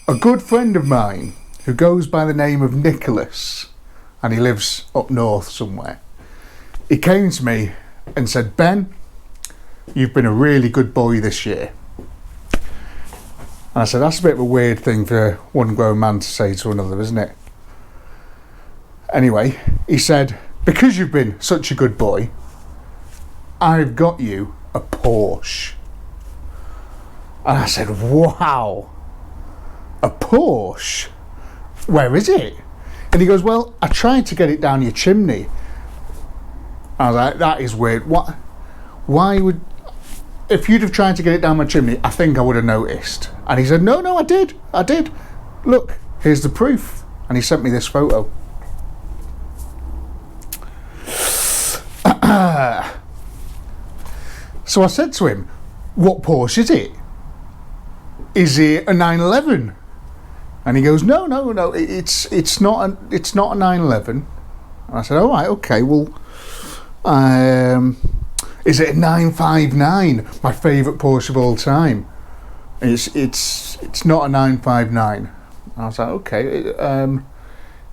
A good friend of mine who goes by the name of Nicholas, and he lives up north somewhere, he came to me and said, Ben, you've been a really good boy this year. And I said, that's a bit of a weird thing for one grown man to say to another, isn't it? Anyway, he said, because you've been such a good boy, I've got you a Porsche. And I said, wow, a Porsche? Where is it? And he goes, well, I tried to get it down your chimney. I was like, that is weird. What? Why would... If you'd have tried to get it down my chimney, I think I would have noticed. And he said, no, I did. Look, here's the proof. And he sent me this photo. So I said to him, what Porsche is it? Is it a 911? And he goes, no, it's not a 911. And I said, all right, okay, well, is it a 959? My favourite Porsche of all time. It's not a 959. I was like, okay,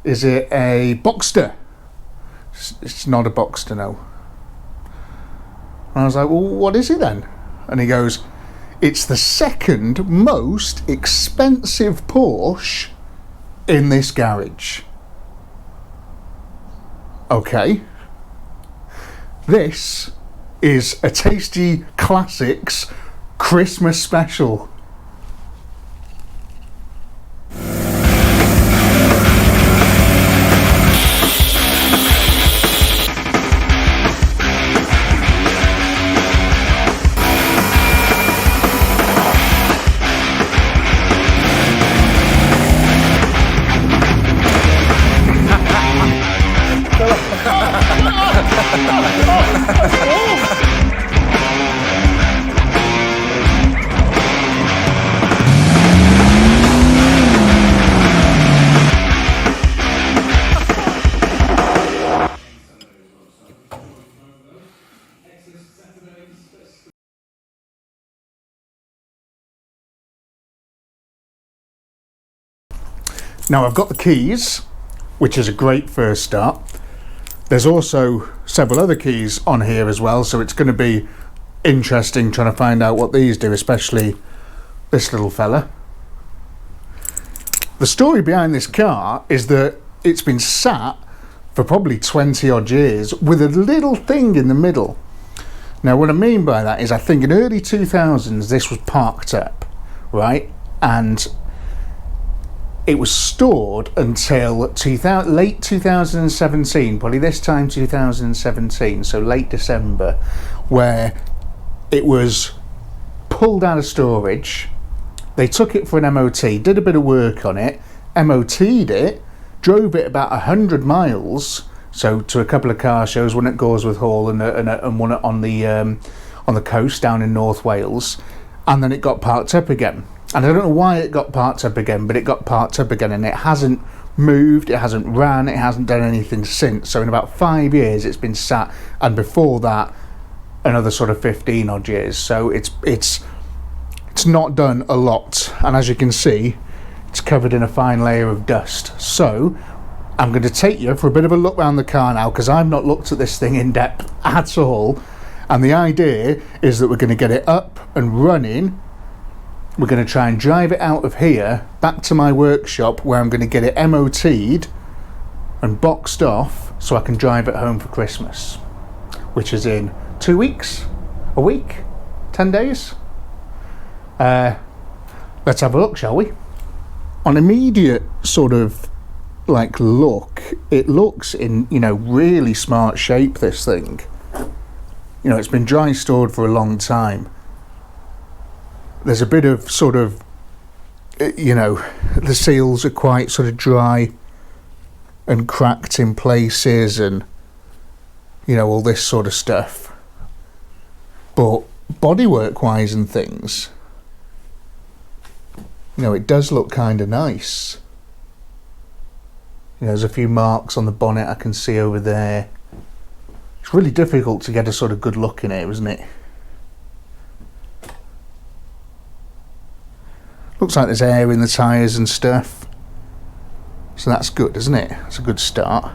is it a Boxster? It's not a Boxster, no. And I was like, well, what is it then? And he goes, it's the second most expensive Porsche in this garage. Okay. This is a Tasty Classics Christmas special. Now I've got the keys, which is a great first start. There's also several other keys on here as well, so it's going to be interesting trying to find out what these do, especially this little fella. The story behind this car is that it's been sat for probably 20 odd years with a little thing in the middle. Now what I mean by that is I think in early 2000s this was parked up, right? And it was stored until late 2017, probably this time 2017, so late December, where it was pulled out of storage. They took it for an MOT, did a bit of work on it, MOT'd it, drove it about 100 miles, so to a couple of car shows, one at Goresworth Hall and one on the coast down in North Wales, and then it got parked up again. And I don't know why it got parked up again, but it got parked up again, and it hasn't moved, it hasn't ran, it hasn't done anything since. So in about 5 years it's been sat, and before that another sort of 15 odd years. So it's not done a lot, and as you can see it's covered in a fine layer of dust. So I'm going to take you for a bit of a look around the car now, because I've not looked at this thing in depth at all, and the idea is that we're going to get it up and running. We're going to try and drive it out of here back to my workshop, where I'm going to get it MOT'd and boxed off so I can drive it home for Christmas, which is in 2 weeks, a week, 10 days. Let's have a look, shall we? On immediate sort of like look, it looks in, you know, really smart shape, this thing. You know, it's been dry stored for a long time. There's a bit of sort of, you know, the seals are quite sort of dry and cracked in places, and, you know, all this sort of stuff. But bodywork wise and things, you know, it does look kind of nice. You know, there's a few marks on the bonnet I can see over there. It's really difficult to get a sort of good look in it, isn't it? Looks like there's air in the tyres and stuff. So that's good, isn't it? It's a good start.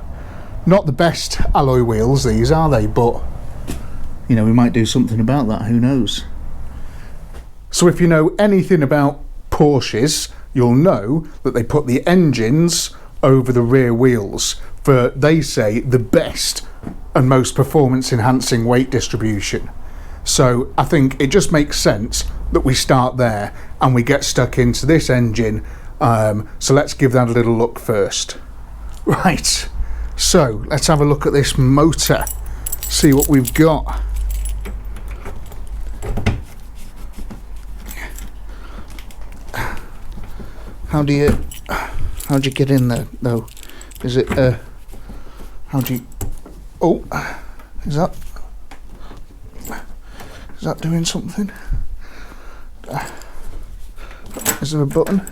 Not the best alloy wheels, these, are they? But, you know, we might do something about that, who knows? So if you know anything about Porsches, you'll know that they put the engines over the rear wheels for, they say, the best and most performance enhancing weight distribution. So I think it just makes sense that we start there and we get stuck into this engine. So let's give that a little look first. Right, so let's have a look at this motor, see what we've got. How do you get in there though? Is it how do you, oh, is that doing something? Is there a button?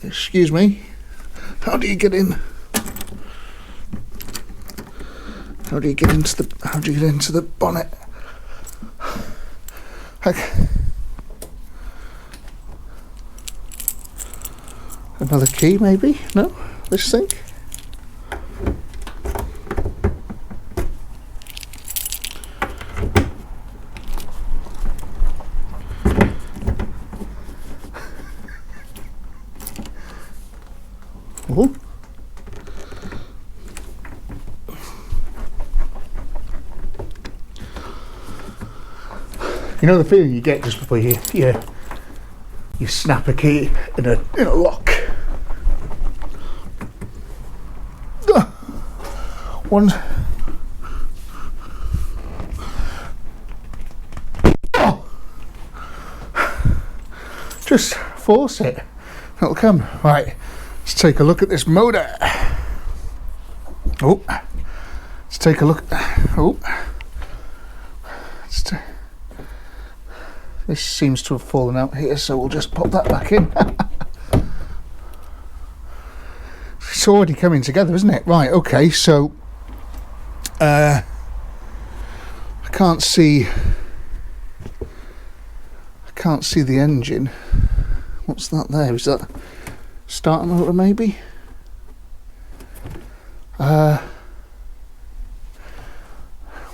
Excuse me, how do you get in? How do you get into the bonnet? Okay. Another key maybe? No? This thing? Oh. You know the feeling you get just before you snap a key in a lock. One. Oh. Just force it. It'll come. Right. Let's take a look at this motor. Oh. Let's take a look. Oh. This seems to have fallen out here, so we'll just pop that back in. It's already coming together, isn't it? Right, okay, so I can't see the engine. What's that there? Is that starter motor maybe?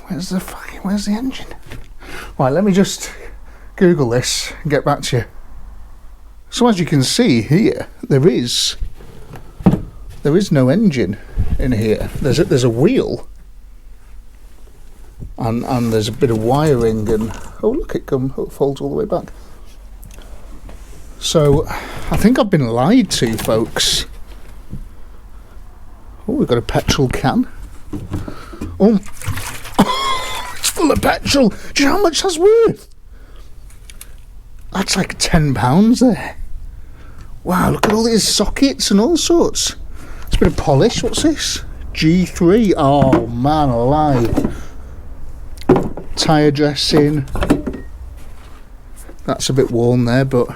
Where's the engine? Right, let me just Google this and get back to you. So as you can see here, there is no engine in here. There's a wheel, and there's a bit of wiring, and oh look, it folds all the way back. So I think I've been lied to, folks. Oh, we've got a petrol can. Oh, it's full of petrol. Do you know how much that's worth? That's like £10 there. Wow, look at all these sockets and all sorts. It's a bit of polish. What's this? G3. Oh man alive. Tyre dressing. That's a bit worn there, but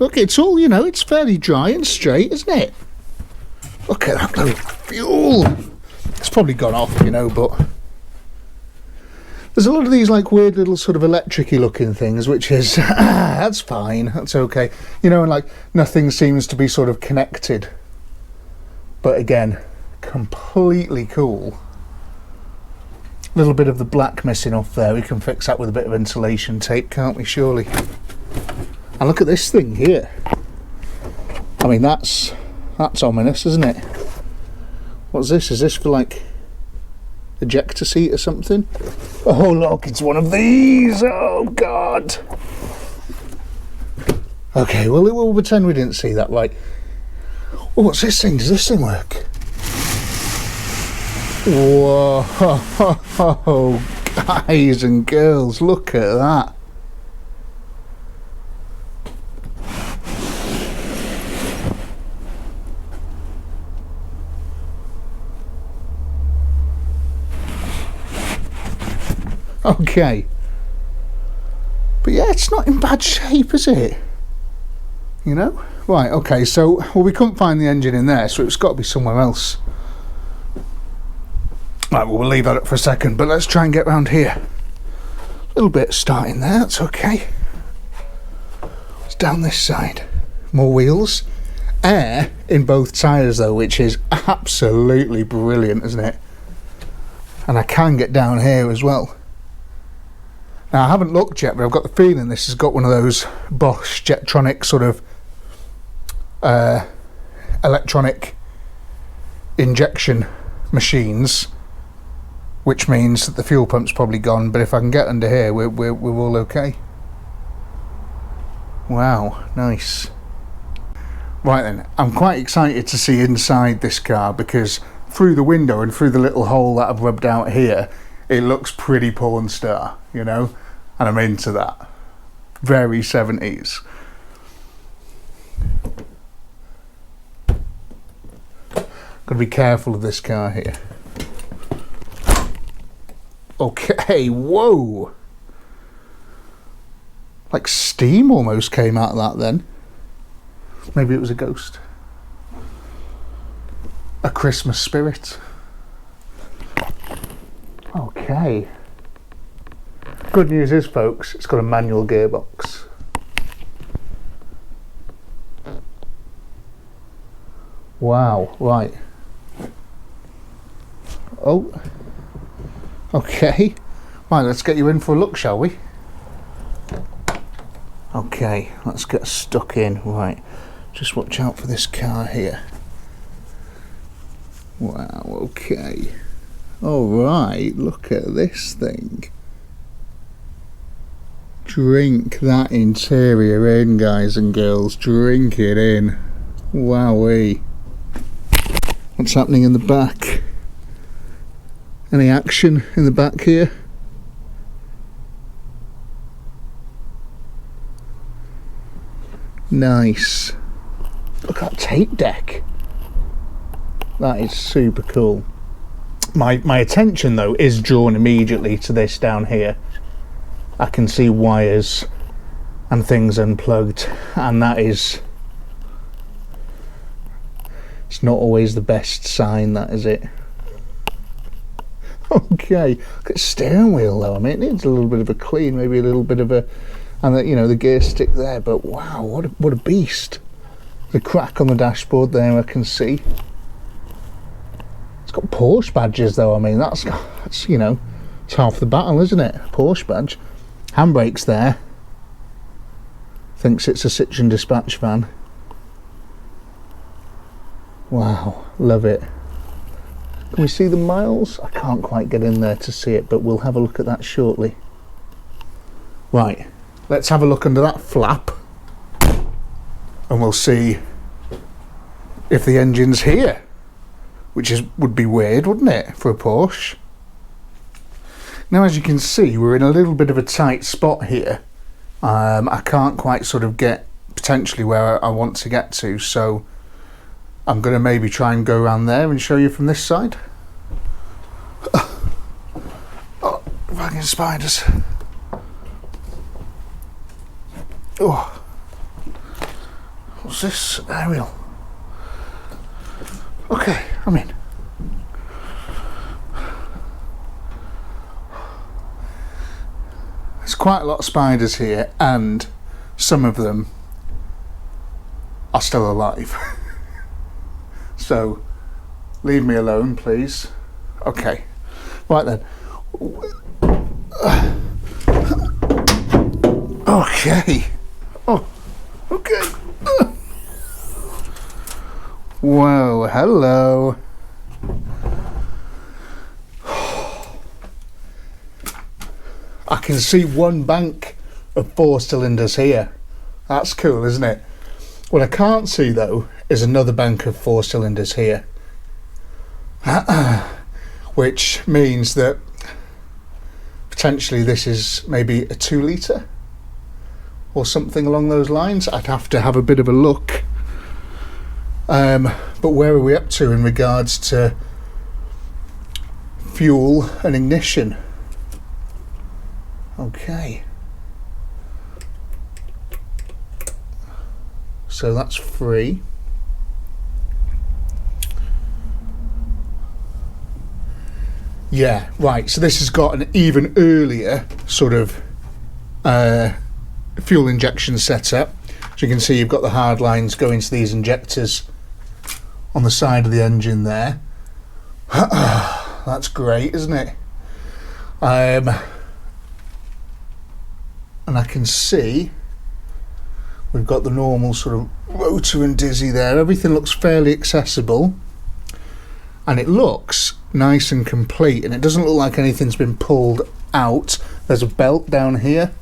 look, it's all, you know, it's fairly dry and straight, isn't it? Look at that little fuel. It's probably gone off, you know, but there's a lot of these like weird little sort of electric-y looking things, which is, that's fine, that's okay. You know, and like nothing seems to be sort of connected. But again, completely cool. A little bit of the black missing off there. We can fix that with a bit of insulation tape, can't we, surely? And look at this thing here. I mean, that's ominous, isn't it? What's this? Is this for like ejector seat or something? Oh look, it's one of these. Oh god. Okay, well we'll pretend we didn't see that. Right. Oh, what's this thing? Does this thing work? Whoa, guys and girls, look at that. Okay, but yeah, it's not in bad shape, is it? You know? Right, okay, so, well, we couldn't find the engine in there, so it's got to be somewhere else. Right, well, we'll leave that up for a second, but let's try and get round here. A little bit starting there, that's okay. It's down this side. more wheels. Air in both tyres though, which is absolutely brilliant, isn't it? And I can get down here as well. Now I haven't looked yet, but I've got the feeling this has got one of those Bosch Jetronic sort of electronic injection machines, which means that the fuel pump's probably gone, but if I can get under here, we're all okay. Wow, nice. Right then, I'm quite excited to see inside this car, because through the window and through the little hole that I've rubbed out here, it looks pretty porn star, you know, and I'm into that. Very 70s. Gotta be careful of this car here. Okay, whoa! Like steam almost came out of that then. Maybe it was a ghost. A Christmas spirit. Okay. Good news is, folks, it's got a manual gearbox. Wow, right. Oh. Okay. Right, let's get you in for a look, shall we? Okay, let's get stuck in. Right. Just watch out for this car here. Wow, okay. Alright, look at this thing. Drink that interior in, guys and girls. Drink it in. Wowee. What's happening in the back? Any action in the back here? Nice. Look at that tape deck. That is super cool. My attention though is drawn immediately to this down here. I can see wires and things unplugged, and that is, it's not always the best sign, that is it. Okay, look at the steering wheel though. I mean, it needs a little bit of a clean, maybe a little bit of a, and the, you know, the gear stick there, but wow, what a beast. The crack on the dashboard there, I can see. It's got Porsche badges though. I mean, that's you know, it's half the battle, isn't it? Porsche badge. Handbrakes there. Thinks it's a Citroen dispatch van. Wow, love it. Can we see the miles? I can't quite get in there to see it, but we'll have a look at that shortly. Right, let's have a look under that flap, and we'll see if the engine's here, which would be weird, wouldn't it, for a Porsche? Now, as you can see, we're in a little bit of a tight spot here. I can't quite sort of get potentially where I want to get to, so I'm going to maybe try and go around there and show you from this side. Oh, fucking spiders. Oh, what's this? Aerial. Okay, I'm in. There's quite a lot of spiders here, and some of them are still alive. So leave me alone, please. Okay, right then. Okay. Oh, okay. Whoa, hello. I can see one bank of 4 cylinders here. That's cool, isn't it? What I can't see though is another bank of 4 cylinders here. Which means that potentially this is maybe a 2 litre or something along those lines. I'd have to have a bit of a look. But where are we up to in regards to fuel and ignition? Okay. So that's 3. Yeah, right. So this has got an even earlier sort of fuel injection setup. So you can see you've got the hard lines going to these injectors on the side of the engine there. That's great, isn't it? And I can see we've got the normal sort of rotor and dizzy there. Everything looks fairly accessible, and it looks nice and complete, and it doesn't look like anything's been pulled out. There's a belt down here.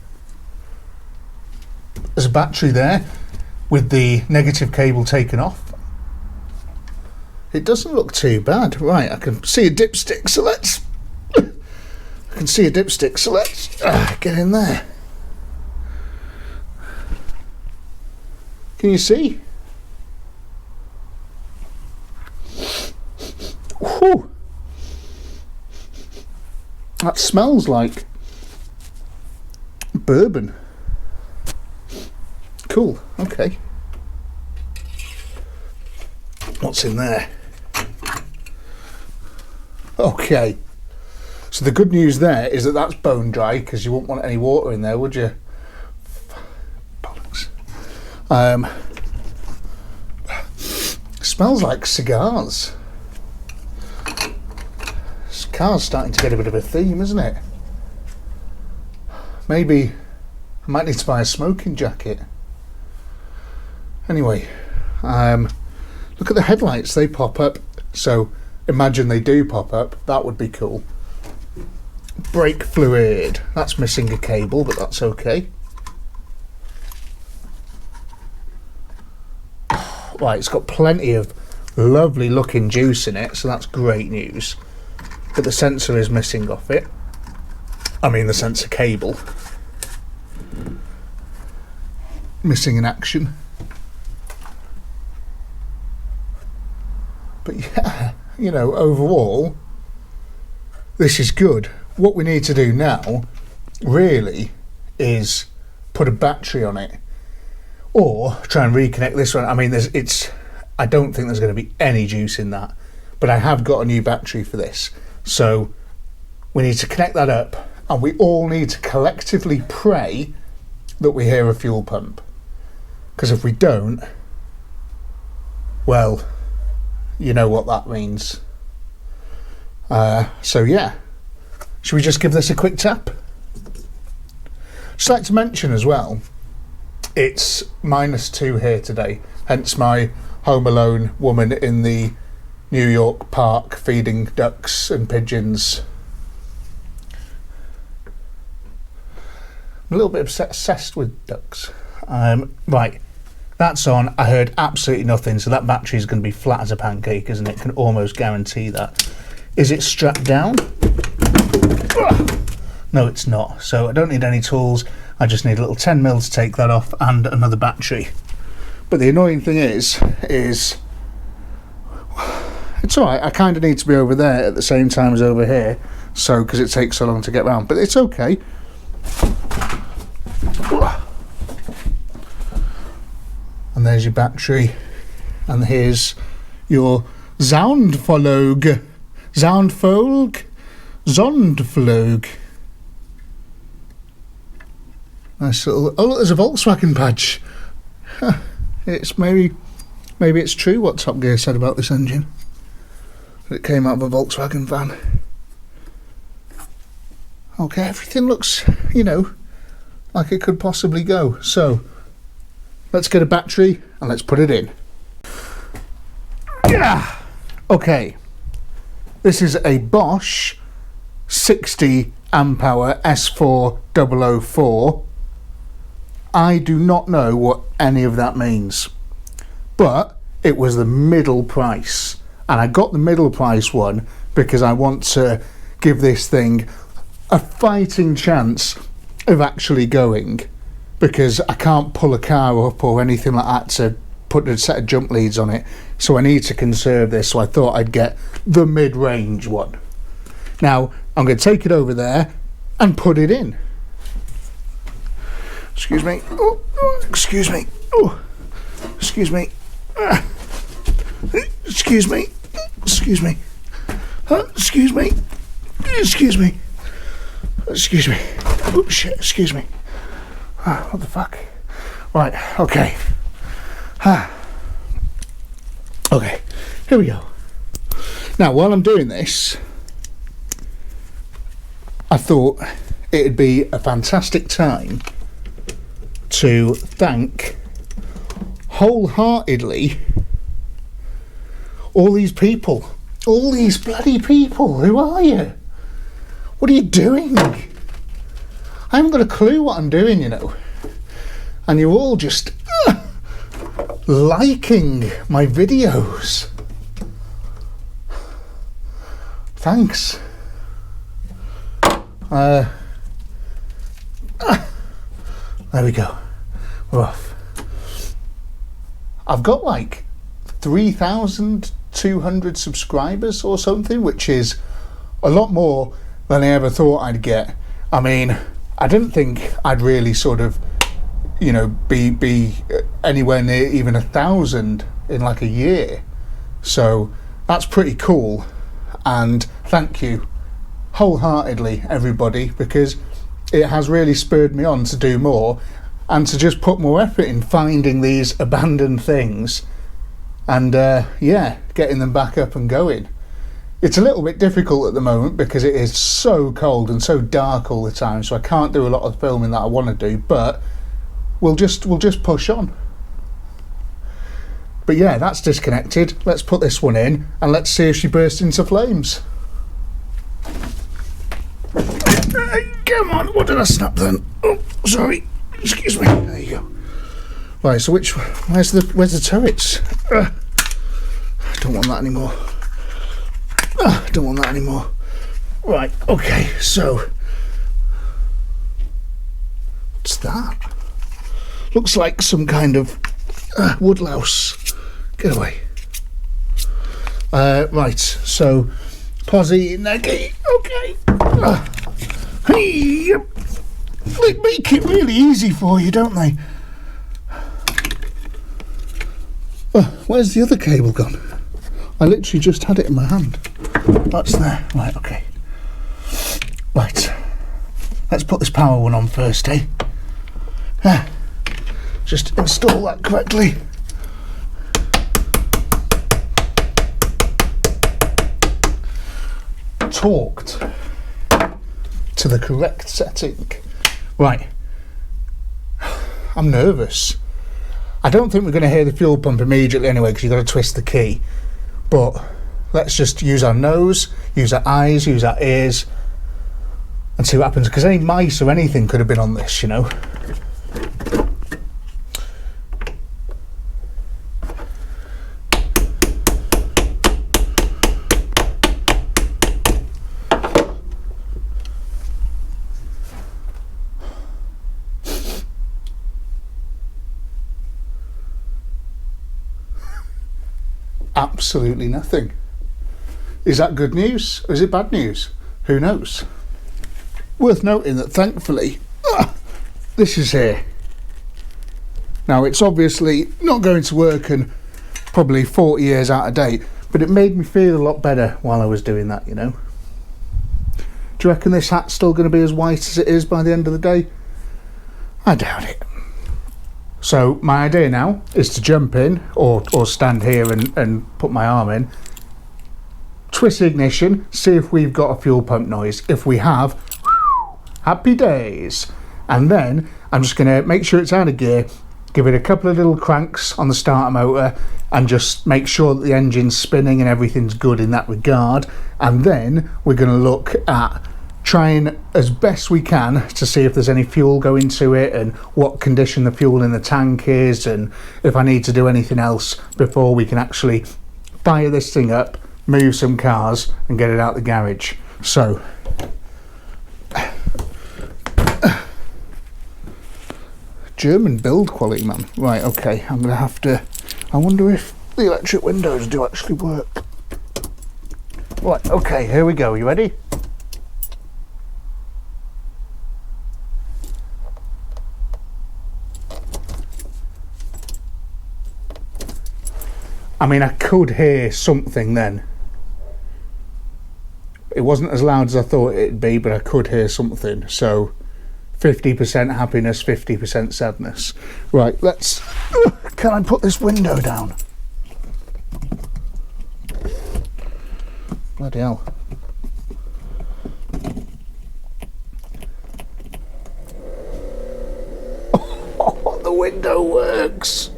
There's a battery there with the negative cable taken off. It doesn't look too bad. Right, I can see a dipstick, so let's get in there. Can you see? Whew. That smells like bourbon. Cool, okay. What's in there? Okay. So the good news there is that that's bone dry, because you wouldn't want any water in there, would you? Bollocks. Smells like cigars. This car's starting to get a bit of a theme, isn't it? Maybe I might need to buy a smoking jacket. Anyway, look at the headlights, they pop up. So imagine they do pop up, that would be cool. Brake fluid, that's missing a cable, but that's okay. Right, it's got plenty of lovely looking juice in it, so that's great news. But the sensor is missing off it. I mean the sensor cable. Missing in action. But yeah, you know, overall, this is good. What we need to do now, really, is put a battery on it. Or try and reconnect this one. I mean, I don't think there's going to be any juice in that. But I have got a new battery for this. So we need to connect that up. And we all need to collectively pray that we hear a fuel pump. Because if we don't, well, you know what that means. So yeah, should we just give this a quick tap? Just like to mention as well, it's -2 here today, hence my Home Alone woman in the New York park feeding ducks and pigeons. I'm a little bit obsessed with ducks. Right, that's on. I heard absolutely nothing, so that battery is going to be flat as a pancake, isn't it? Can almost guarantee that. Is it strapped down? No, it's not. So I don't need any tools. I just need a little 10mm to take that off and another battery. But the annoying thing is it's alright. I kind of need to be over there at the same time as over here, so because it takes so long to get round. But it's okay. And there's your battery, and here's your Zondflug. Nice little. Oh look, there's a Volkswagen badge. It's maybe it's true what Top Gear said about this engine. It came out of a Volkswagen van. Okay, everything looks, you know, like it could possibly go. So let's get a battery and let's put it in. Yeah. Okay. This is a Bosch 60 amp hour S4004. I do not know what any of that means, but it was the middle price, and I got the middle price one because I want to give this thing a fighting chance of actually going, because I can't pull a car up or anything like that to put a set of jump leads on it, so I need to conserve this, so I thought I'd get the mid-range one. Now I'm going to take it over there and put it in. Excuse me. Oh, excuse me. Oh, excuse me. Excuse me. Excuse me. Excuse me. Excuse me. Excuse me. Oh shit. Excuse me. What the fuck? Right, okay. Okay, here we go. Now, while I'm doing this, I thought it'd be a fantastic time to thank wholeheartedly all these people, all these bloody people. Who are you? What are you doing? I haven't got a clue what I'm doing, you know. And you're all just liking my videos. Thanks. There we go. We're off. I've got like 3,200 subscribers or something, which is a lot more than I ever thought I'd get. I mean, I didn't think I'd really sort of, you know, be anywhere near even 1,000 in like a year. So that's pretty cool. And thank you wholeheartedly, everybody, because it has really spurred me on to do more and to just put more effort in finding these abandoned things and yeah, getting them back up and going. It's a little bit difficult at the moment because it is so cold and so dark all the time, so I can't do a lot of filming that I want to do, but we'll just push on. But yeah, that's disconnected. Let's put this one in and let's see if she bursts into flames. Come on, what did I snap then? Oh, sorry, excuse me. There you go. Right, so where's the turrets? I don't want that anymore. I don't want that anymore. Right, okay, so what's that? Looks like some kind of woodlouse. Get away. Right, so Posy, Neggy, okay. Hey, they make it really easy for you, don't they? Where's the other cable gone? I literally just had it in my hand. That's there. Right, okay. Right. Let's put this power one on first, eh? Yeah. Just install that correctly. Torqued to the correct setting. Right. I'm nervous. I don't think we're going to hear the fuel pump immediately anyway, because you've got to twist the key. But let's just use our nose, use our eyes, use our ears, and see what happens. Because any mice or anything could have been on this, you know. Absolutely nothing. Is that good news or is it bad news? Who knows? Worth noting that thankfully this is here. Now it's obviously not going to work and probably 40 years out of date, but it made me feel a lot better while I was doing that, you know. Do you reckon this hat's still going to be as white as it is by the end of the day? I doubt it. So my idea now is to jump in or stand here and put my arm in, twist the ignition, see if we've got a fuel pump noise. If we have, happy days. And then I'm just going to make sure it's out of gear, give it a couple of little cranks on the starter motor and just make sure that the engine's spinning and everything's good in that regard. And then we're going to look at trying as best we can to see if there's any fuel going to it and what condition the fuel in the tank is, and if I need to do anything else before we can actually fire this thing up, move some cars and get it out the garage. So German build quality, man. Right, okay, I'm gonna have to, I wonder if the electric windows do actually work. Right, okay, here we go. You ready? I mean, I could hear something then. It wasn't as loud as I thought it'd be, but I could hear something. So 50% happiness, 50% sadness. Right, let's... Can I put this window down? Bloody hell. Oh, the window works.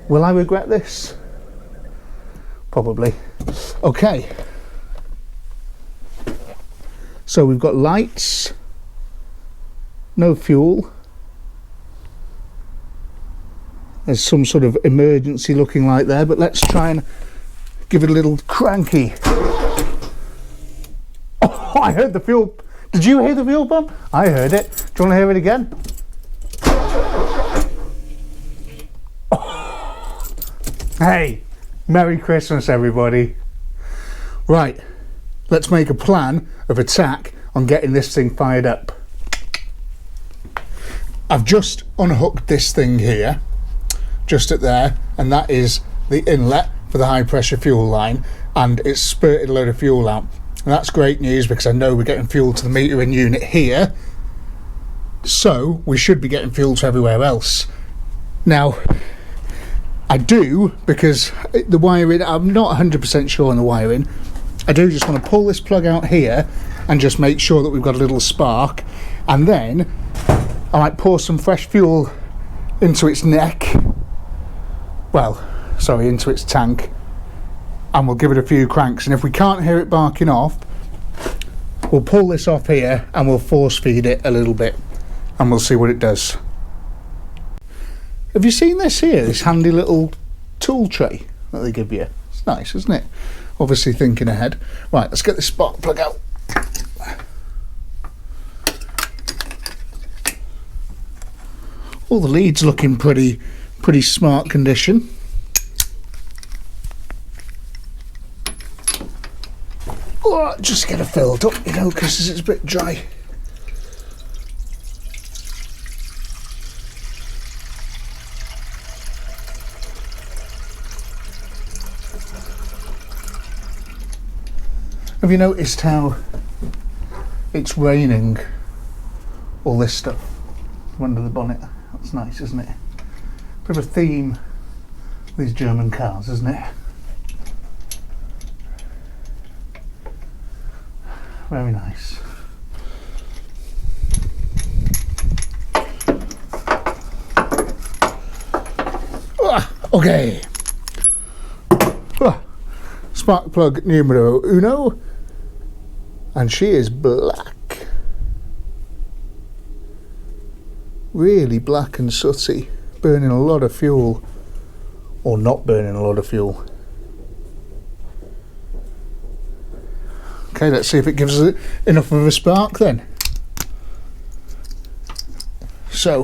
Will I regret this? Probably. Okay. So we've got lights, no fuel. There's some sort of emergency looking light there, but let's try and give it a little cranky. Oh, I heard the fuel. Did you hear the fuel pump? I heard it. Do you want to hear it again? Oh. Hey, Merry Christmas, everybody. Right, let's make a plan of attack on getting this thing fired up. I've just unhooked this thing here, just at there, and that is the inlet for the high pressure fuel line, and it's spurted a load of fuel out. And that's great news because I know we're getting fuel to the metering unit here, so we should be getting fuel to everywhere else. Now, I do, because the wiring, I'm not 100% sure on the wiring, I do just want to pull this plug out here and just make sure that we've got a little spark, and then I might pour some fresh fuel into its neck, well, sorry, into its tank, and we'll give it a few cranks, and if we can't hear it barking off, we'll pull this off here and we'll force feed it a little bit and we'll see what it does. Have you seen this here, this handy little tool tray that they give you? It's nice, isn't it? Obviously thinking ahead. Right, let's get this spark plug out. All the leads looking pretty smart condition. Oh, just get it filled up, you know, because it's a bit dry. Have you noticed how it's raining all this stuff under the bonnet? That's nice, isn't it? Bit of a theme, these German cars, isn't it? Very nice. Okay. Spark plug numero uno. And she is black. Really black and sooty. Burning a lot of fuel. Or not burning a lot of fuel. Okay, let's see if it gives us enough of a spark then. So,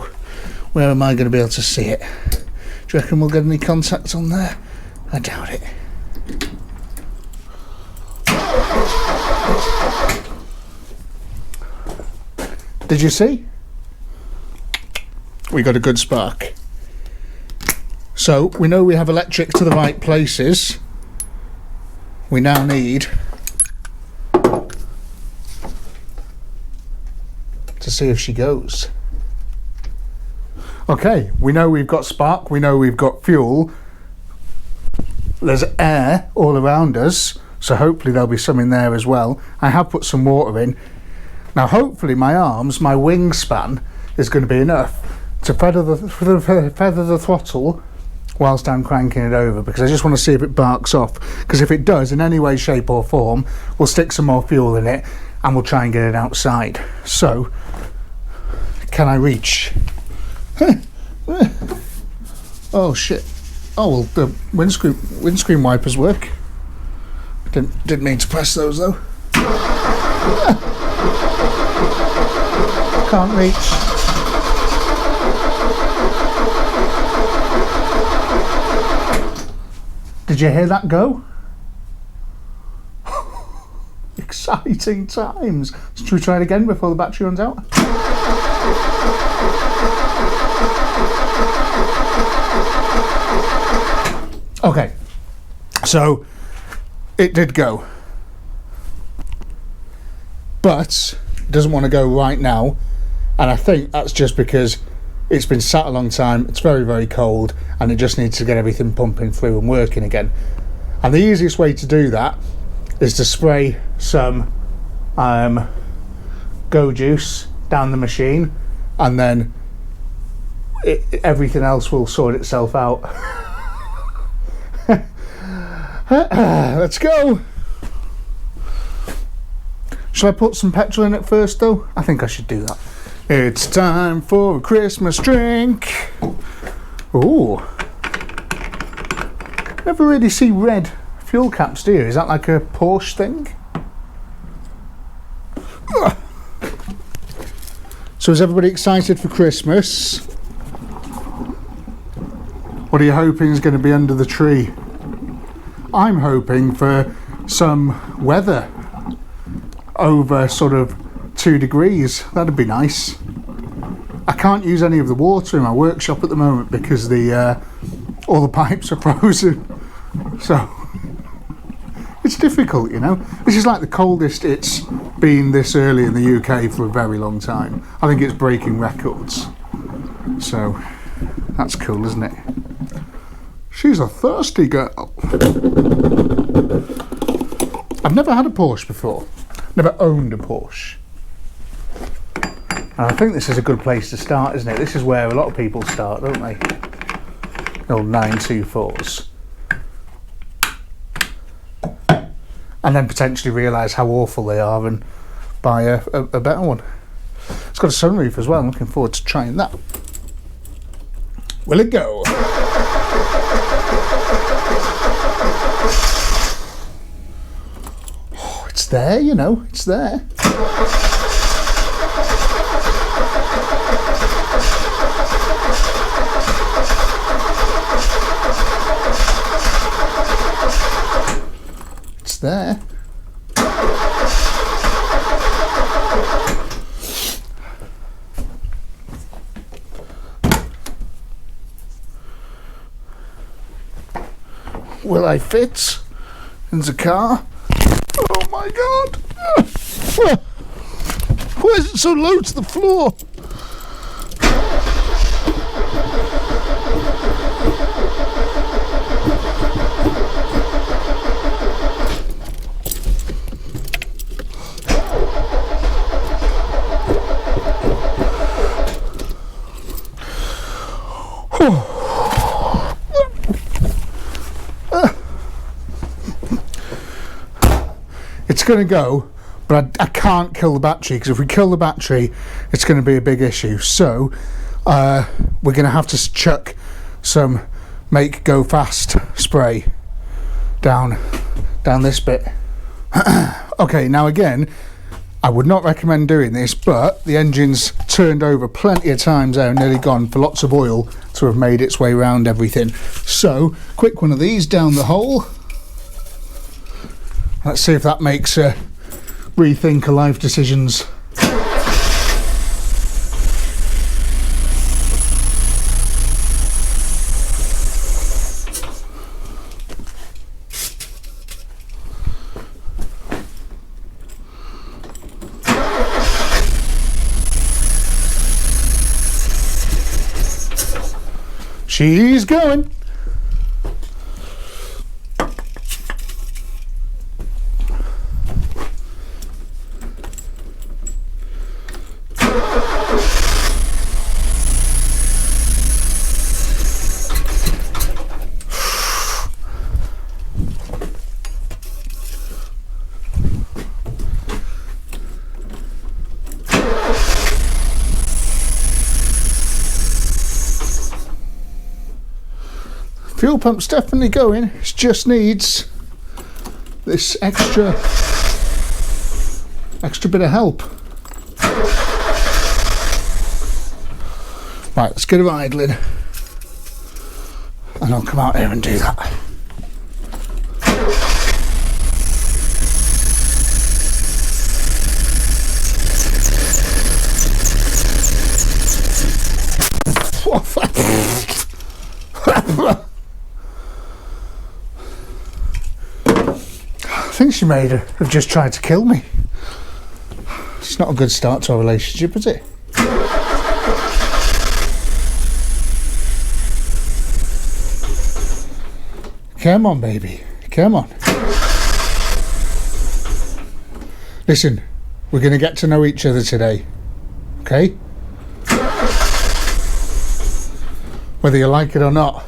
where am I going to be able to see it? Do you reckon we'll get any contact on there? I doubt it. Did you see? We got a good spark. So, we know we have electric to the right places. We now need to see if she goes. Okay, we know we've got spark, we know we've got fuel. There's air all around us, so hopefully there'll be some in there as well. I have put some water in. Now hopefully my arms, my wingspan is going to be enough to feather the throttle whilst I'm cranking it over, because I just want to see if it barks off, because if it does in any way, shape or form, we'll stick some more fuel in it and we'll try and get it outside. So, can I reach? Oh shit. Oh well, the windscreen wipers work. Didn't mean to press those though. Can't reach. Did you hear that go? Exciting times. Should we try it again before the battery runs out? Okay, so it did go, but doesn't want to go right now, and I think that's just because it's been sat a long time, it's very, very cold, and it just needs to get everything pumping through and working again. And the easiest way to do that is to spray some Go Juice down the machine, and then everything else will sort itself out. Let's go. Shall I put some petrol in it first though? I think I should do that. It's time for a Christmas drink. Ooh. Never really see red fuel caps, do you? Is that like a Porsche thing? So is everybody excited for Christmas? What are you hoping is going to be under the tree? I'm hoping for some weather over sort of 2 degrees. That'd be nice. I can't use any of the water in my workshop at the moment because all the pipes are frozen. So it's difficult, you know. This is like the coldest it's been this early in the UK for a very long time. I think it's breaking records. So that's cool, isn't it? She's a thirsty girl. I've never had a Porsche before. Never owned a Porsche. And I think this is a good place to start, isn't it? This is where a lot of people start, don't they? The old 924s. And then potentially realise how awful they are and buy a better one. It's got a sunroof as well. I'm looking forward to trying that. Will it go? Oh, it's there, you know, it's there. It's there. Will I fit in the car? Oh my god! Why is it so low to the floor? It's going to go, but I can't kill the battery, because if we kill the battery it's going to be a big issue. So we're going to have to chuck some Make Go Fast spray down this bit. Okay, now again, I would not recommend doing this, but the engine's turned over plenty of times there and nearly gone for lots of oil to have made its way around everything. So quick one of these down the hole. Let's see if that makes her rethink her life decisions. She's going. Fuel pump's definitely going, it just needs this extra bit of help. Right, let's get her idling and I'll come out here and do that. I think she may have just tried to kill me. It's It's not a good start to a relationship, is it? Come on, baby. Come on. Listen, we're going to get to know each other today. Okay? Whether you like it or not.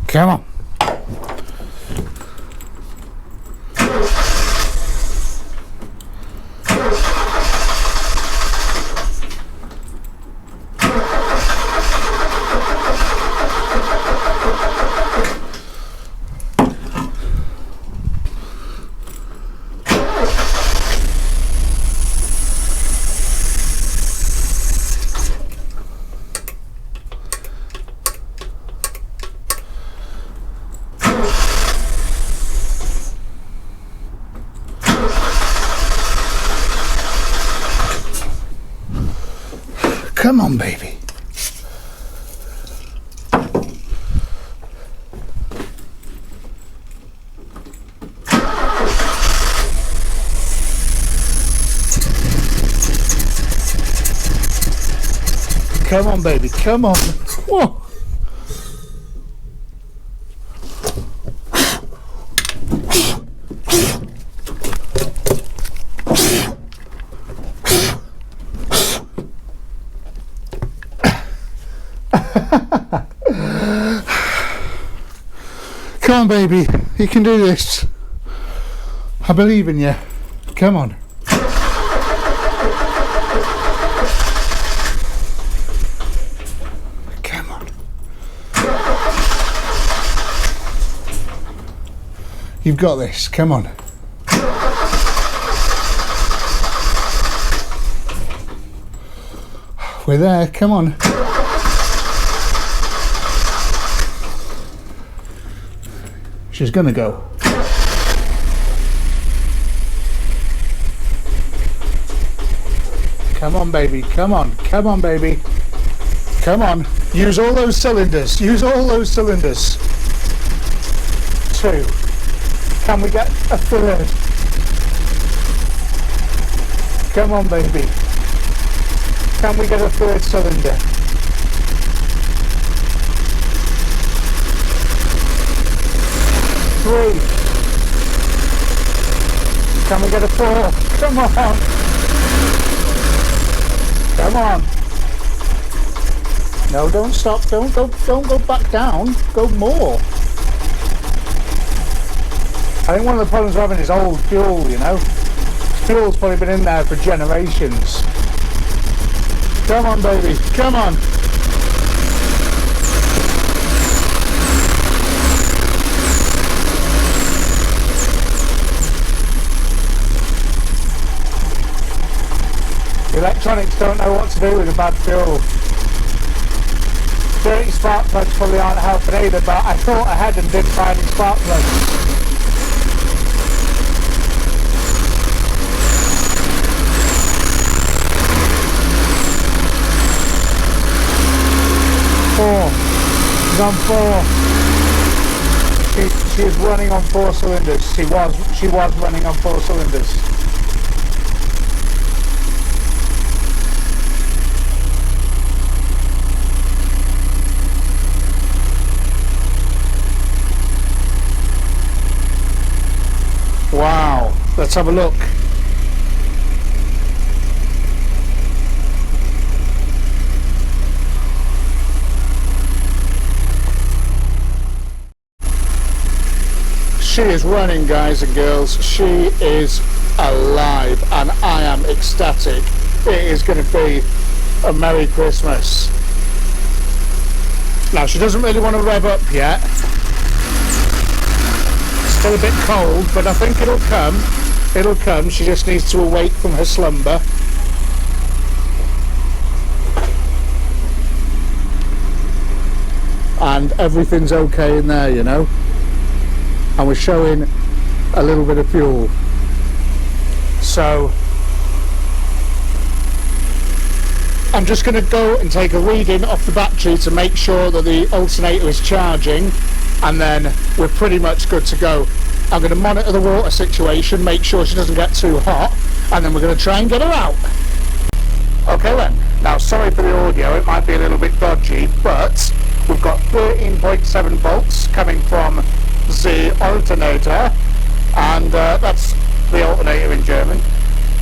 Come on. Come on, baby. Come on, baby. Come on. Whoa. Come on, baby, you can do this. I believe in you. Come on. Come on. You've got this. Come on. We're there. Come on. She's gonna go. Come on, baby. Come on. Come on, baby. Come on. Use all those cylinders. Use all those cylinders. 2. Can we get a 3rd? Come on, baby. Can we get a 3rd cylinder? Three. Can we get a 4? Come on. Come on. No, don't stop. Don't go back down. Go more. I think one of the problems we're having is old fuel, you know. Fuel's probably been in there for generations. Come on, baby. Come on. Electronics don't know what to do with a bad fuel. Dirty spark plugs probably aren't helping either, but I thought ahead and didn't buy any spark plugs. She's on 4. She is running on 4 cylinders. She was running on 4 cylinders. Wow, let's have a look. She is running, guys and girls. She is alive and I am ecstatic. It is going to be a Merry Christmas. Now, she doesn't really want to rev up yet. Still a bit cold, but I think it'll come. It'll come. She just needs to awake from her slumber. And everything's okay in there, you know. And we're showing a little bit of fuel. So I'm just going to go and take a reading off the battery to make sure that the alternator is charging, and then we're pretty much good to go. I'm going to monitor the water situation, make sure she doesn't get too hot, and then we're going to try and get her out. Okay then, now sorry for the audio, it might be a little bit dodgy, but we've got 13.7 volts coming from the alternator, and that's the alternator in German.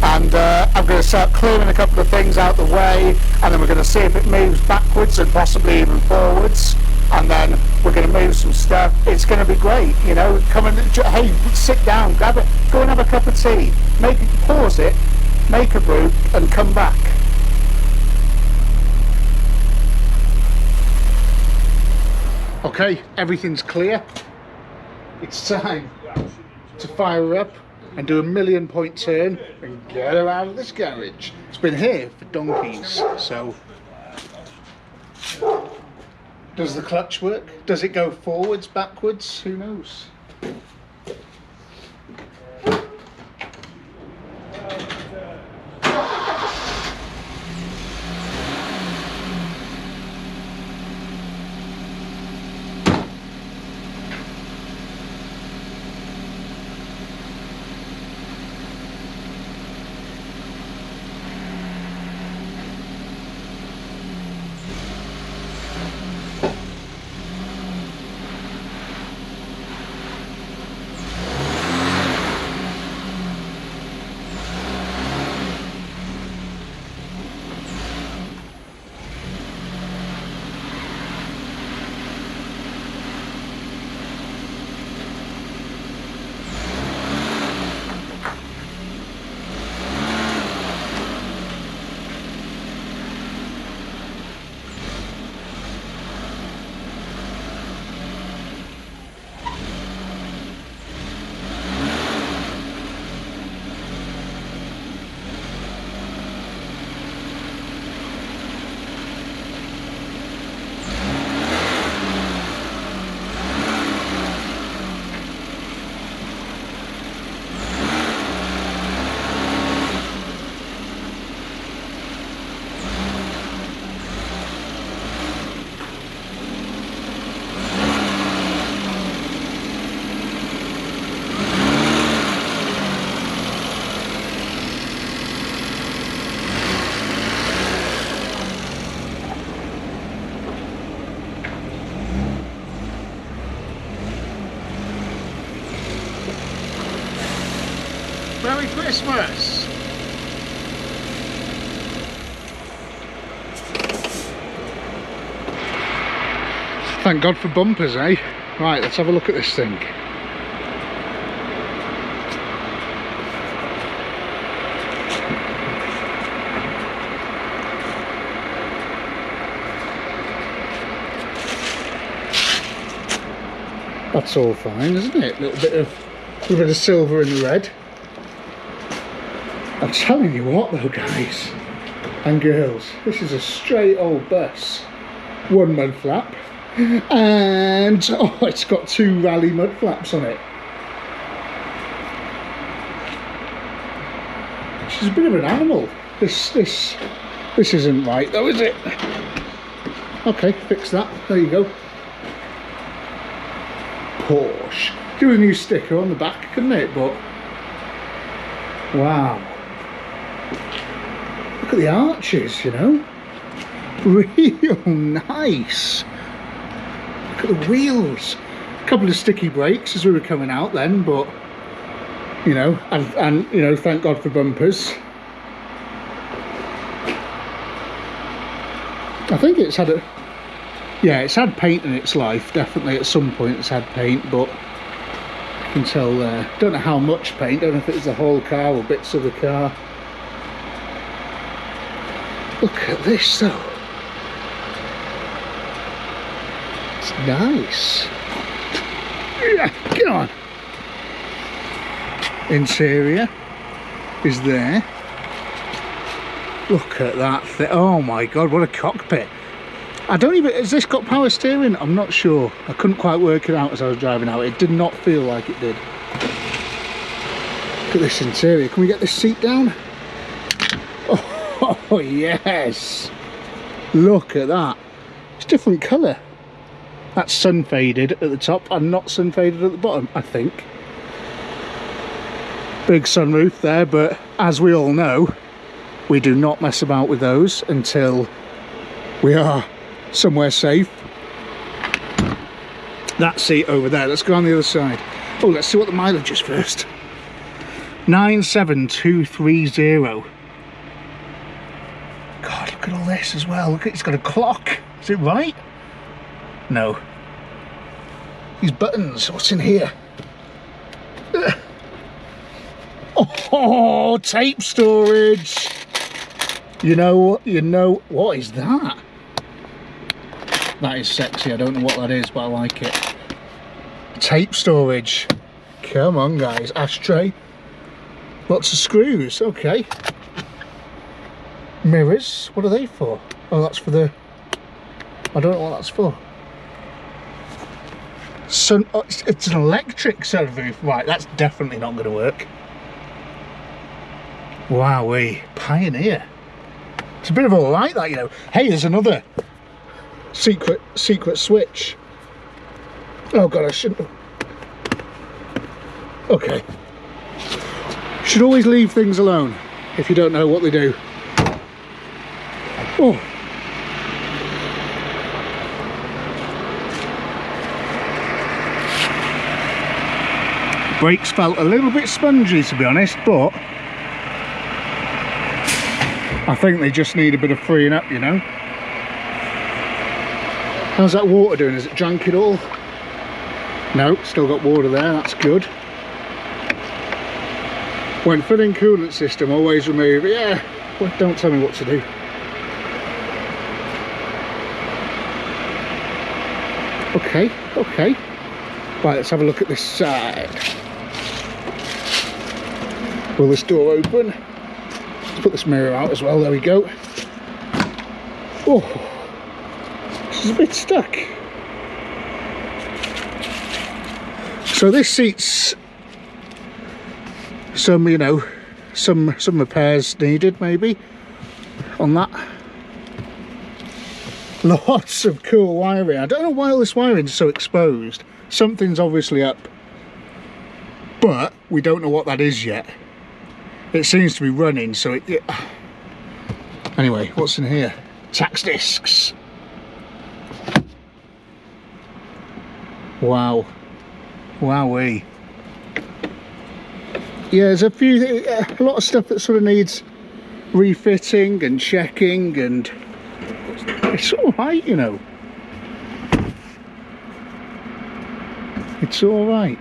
And I'm going to start clearing a couple of things out the way, and then we're going to see if it moves backwards and possibly even forwards, and then we're going to move some stuff. It's going to be great, you know. Come and, hey, sit down, grab it, go and have a cup of tea, pause it, make a brew, and come back. Okay, everything's clear. It's time to fire her up and do a 1,000,000 turn and get her out of this garage. It's been here for donkeys, so... Does the clutch work? Does it go forwards, backwards? Who knows? Merry Christmas! Thank God for bumpers, eh? Right, let's have a look at this thing. That's all fine, isn't it? A little bit of silver and red. I'm telling you what though, guys and girls, this is a straight old bus. One mud flap, and oh, it's got 2 rally mud flaps on it. She's a bit of an animal. This isn't right though, is it? Okay, fix that. There you go. Porsche. Do a new sticker on the back, couldn't it? But wow. Look at the arches, you know, real nice. Look at the wheels. A couple of sticky brakes as we were coming out then, but you know, and you know, thank God for bumpers. I think it's had it's had paint in its life, definitely at some point it's had paint, but you can tell there. Don't know how much paint, don't know if it's the whole car or bits of the car. Look at this though. It's nice. Yeah, come on. Interior is there. Look at that thing. Oh my God, what a cockpit. I don't even, has this got power steering? I'm not sure. I couldn't quite work it out as I was driving out. It did not feel like it did. Look at this interior. Can we get this seat down? Oh yes. Look at that. It's different colour. That's sun faded at the top and not sun faded at the bottom, I think. Big sunroof there, but as we all know, we do not mess about with those until we are somewhere safe. That seat over there, let's go on the other side. Oh, let's see what the mileage is first. 97230. God, look at all this as well. Look, it's got a clock. Is it right? No. These buttons, what's in here? Oh, tape storage. You know, what is that? That is sexy. I don't know what that is, but I like it. Tape storage. Come on, guys. Ashtray. Lots of screws. Okay. Mirrors. What are they for? Oh, that's for the... I don't know what that's for. Sun... Oh, it's an electric sunroof. Right, that's definitely not going to work. Wowee. Pioneer. It's a bit of a light, that, you know. Hey, there's another secret switch. Oh god, I shouldn't. Okay. Should always leave things alone if you don't know what they do. Oh. Brakes felt a little bit spongy, to be honest, but I think they just need a bit of freeing up, you know. How's that water doing? Has it drank it all? No, still got water there, that's good. When filling coolant system, always remove, yeah, well, don't tell me what to do. Okay, okay. Right, let's have a look at this side. Will this door open? Let's put this mirror out as well, there we go. Oh, this is a bit stuck. So this seat's some, you know, some repairs needed maybe on that. Lots of cool wiring. I don't know why all this wiring is so exposed. Something's obviously up, but we don't know what that is yet. It seems to be running, so it... Anyway, what's in here? Tax discs. Wow. Wowee. Yeah, there's a lot of stuff that sort of needs refitting and checking, and it's all right, you know. It's all right.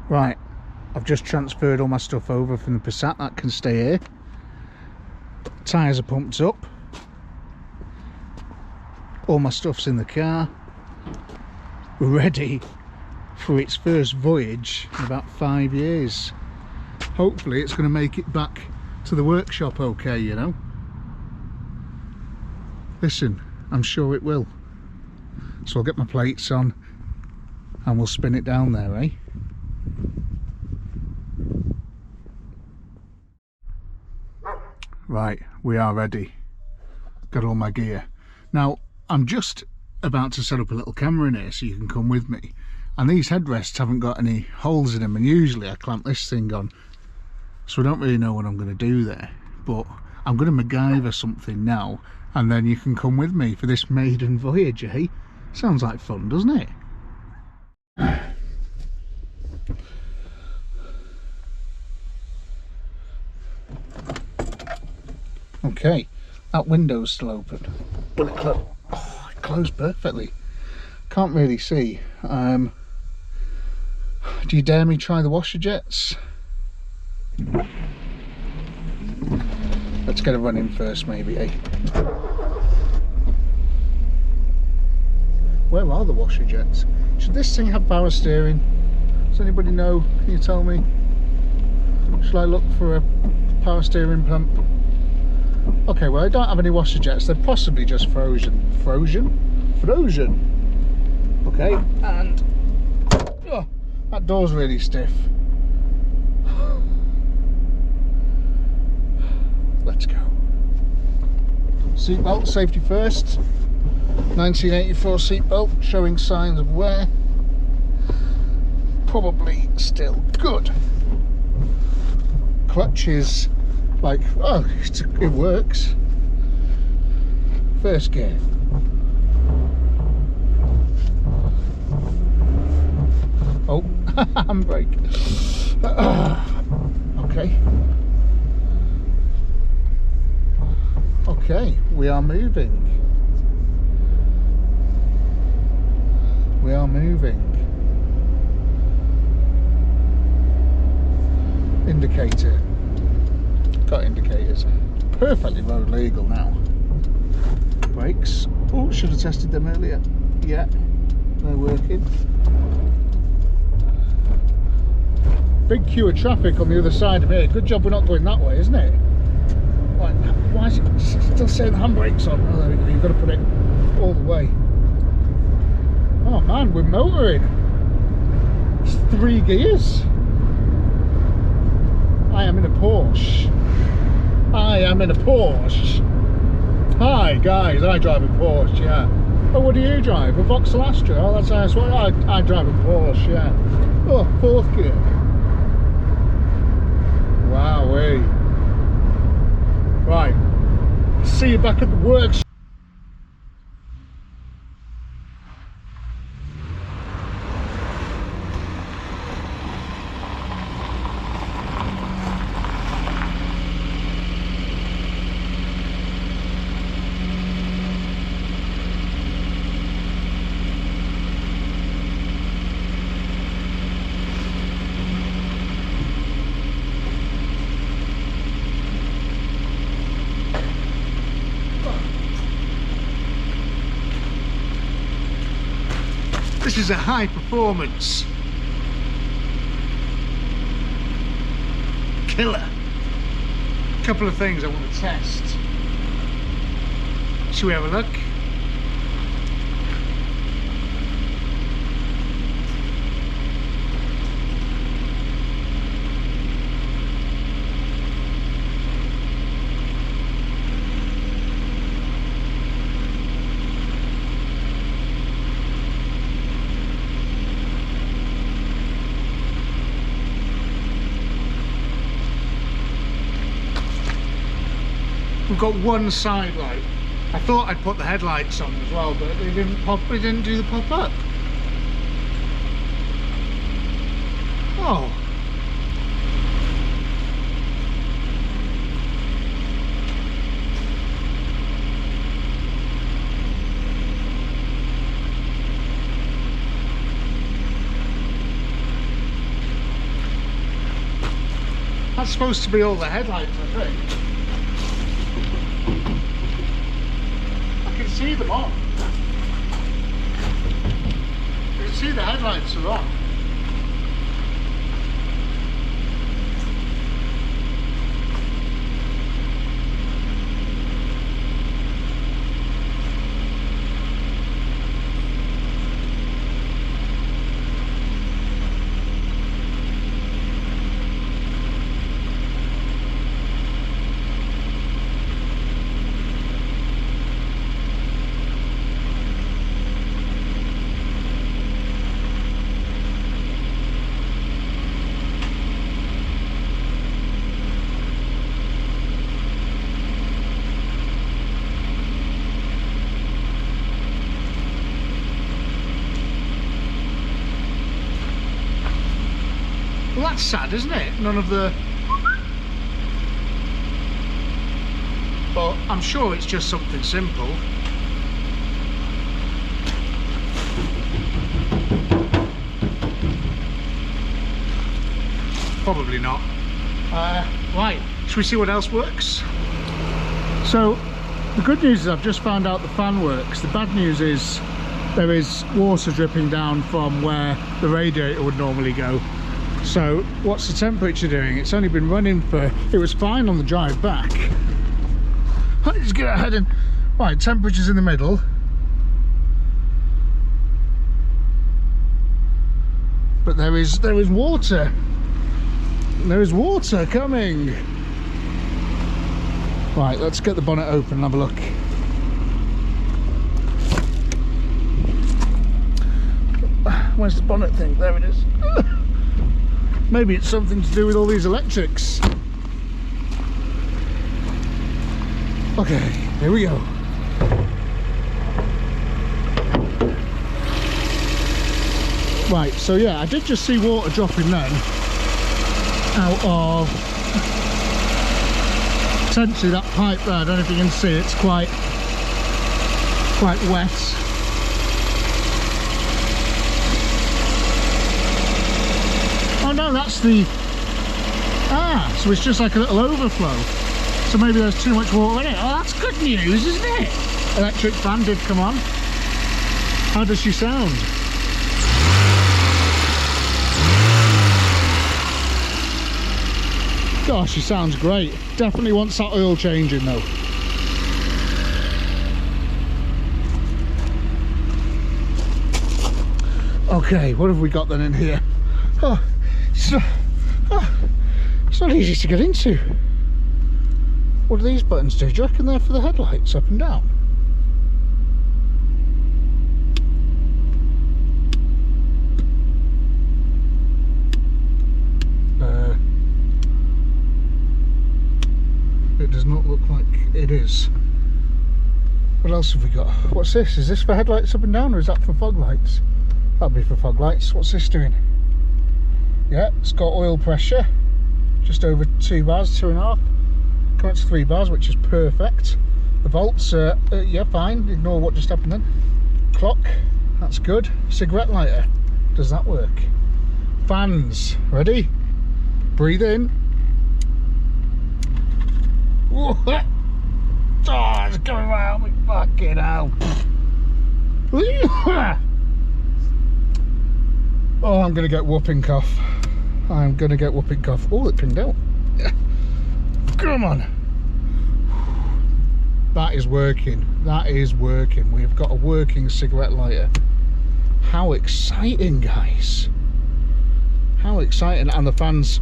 Right, I've just transferred all my stuff over from the Passat. That can stay here. Tyres are pumped up. All my stuff's in the car. We're ready for its first voyage in about 5 years. Hopefully it's going to make it back to the workshop okay, you know. Listen, I'm sure it will. So I'll get my plates on and we'll spin it down there, eh? Right, we are ready. Got all my gear. Now, I'm just about to set up a little camera in here so you can come with me. And these headrests haven't got any holes in them, and usually I clamp this thing on. So I don't really know what I'm going to do there. But I'm going to MacGyver something now, and then you can come with me for this maiden voyage, eh? Sounds like fun, doesn't it? Okay, that window's still open. Will it close? Oh, it closed perfectly. Can't really see. Do you dare me try the washer jets? Let's get a run in first, maybe, eh? Where are the washer jets? Should this thing have power steering? Does anybody know? Can you tell me? Shall I look for a power steering pump? Okay, well, I don't have any washer jets. They're possibly just frozen. Frozen. Okay, and oh, that door's really stiff. Let's go. Seatbelt, safety first. 1984 seatbelt, showing signs of wear. Probably still good. Clutch is like, oh, it works. First gear. Oh, handbrake. Okay. Okay, we are moving. We are moving. Indicator. Got indicators. Perfectly road legal now. Brakes. Oh, should have tested them earlier. Yeah, they're working. Big queue of traffic on the other side of here. Good job we're not going that way, isn't it? Like, why is it still saying the handbrake's on? Oh, there we go. You've got to put it all the way. Oh man, we're motoring. It's 3 gears. I am in a Porsche. I am in a Porsche. Hi guys, I drive a Porsche, yeah. Oh, what do you drive? A Vauxhall Astra? Oh, that's nice. Well, I drive a Porsche, yeah. Oh, 4th gear. Wowee. Right. See you back at the works. This is a high performance killer. Couple of things I want to test. Shall we have a look? We've got one side light. I thought I'd put the headlights on as well, but they didn't pop. They didn't do the pop up. Oh. That's supposed to be all the headlights, I think. See them on. You can see the headlights are on. That's sad, isn't it? None of the... But I'm sure it's just something simple. Probably not. Right, should we see what else works? So, the good news is I've just found out the fan works. The bad news is there is water dripping down from where the radiator would normally go. So, what's the temperature doing? It's only been running for... It was fine on the drive back. Let's get ahead and... Right, temperature's in the middle. But there is water. There is water coming. Right, let's get the bonnet open and have a look. Where's the bonnet thing? There it is. Maybe it's something to do with all these electrics. Okay, here we go. Right, so yeah, I did just see water dropping then out of potentially that pipe there. I don't know if you can see, it's quite wet. Oh no, that's the... Ah, so it's just like a little overflow. So maybe there's too much water in it. Oh, that's good news, isn't it? Electric fan did come on. How does she sound? Gosh, she sounds great. Definitely wants that oil changing though. Okay, what have we got then in here? Oh, it's not easy to get into. What do these buttons do? Do you reckon they're for the headlights, up and down? It does not look like it is. What else have we got? What's this? Is this for headlights up and down, or is that for fog lights? That'll be for fog lights. What's this doing? Yeah, it's got oil pressure. Just over 2 bars, 2.5. Coming to 3 bars, which is perfect. The volts are, yeah, fine. Ignore what just happened then. Clock, that's good. Cigarette lighter, does that work? Fans, ready? Breathe in. Oh, it's coming right out my fucking hell. Oh, I'm gonna get whooping cough. I'm gonna get whooping cough. Oh, it pinged out. Come on. That is working. That is working. We've got a working cigarette lighter. How exciting, guys. How exciting. And the fans.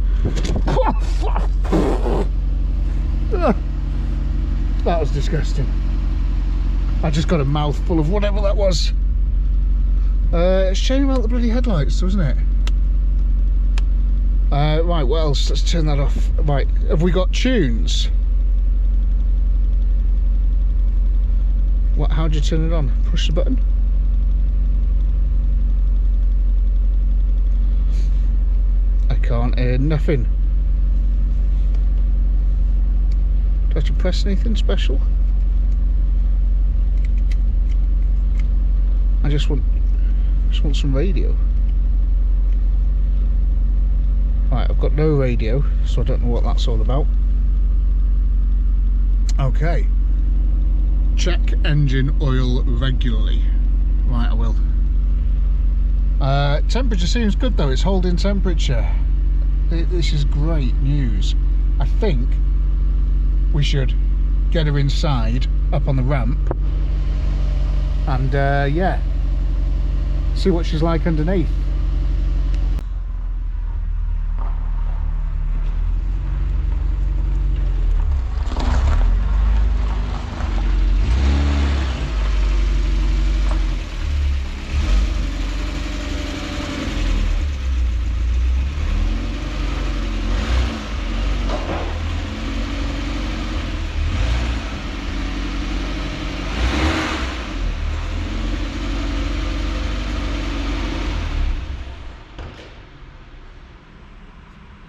That was disgusting. I just got a mouthful of whatever that was. It's shame about the bloody headlights, isn't it? Right, what else? Let's turn that off. Right, have we got tunes? What? How do you turn it on? Push the button. I can't hear nothing. Do I have to press anything special? I just want some radio. Right, I've got no radio, so I don't know what that's all about. Okay. Check engine oil regularly. Right, I will. Temperature seems good though, it's holding temperature. This is great news. I think we should get her inside, up on the ramp, and yeah, see what she's like underneath.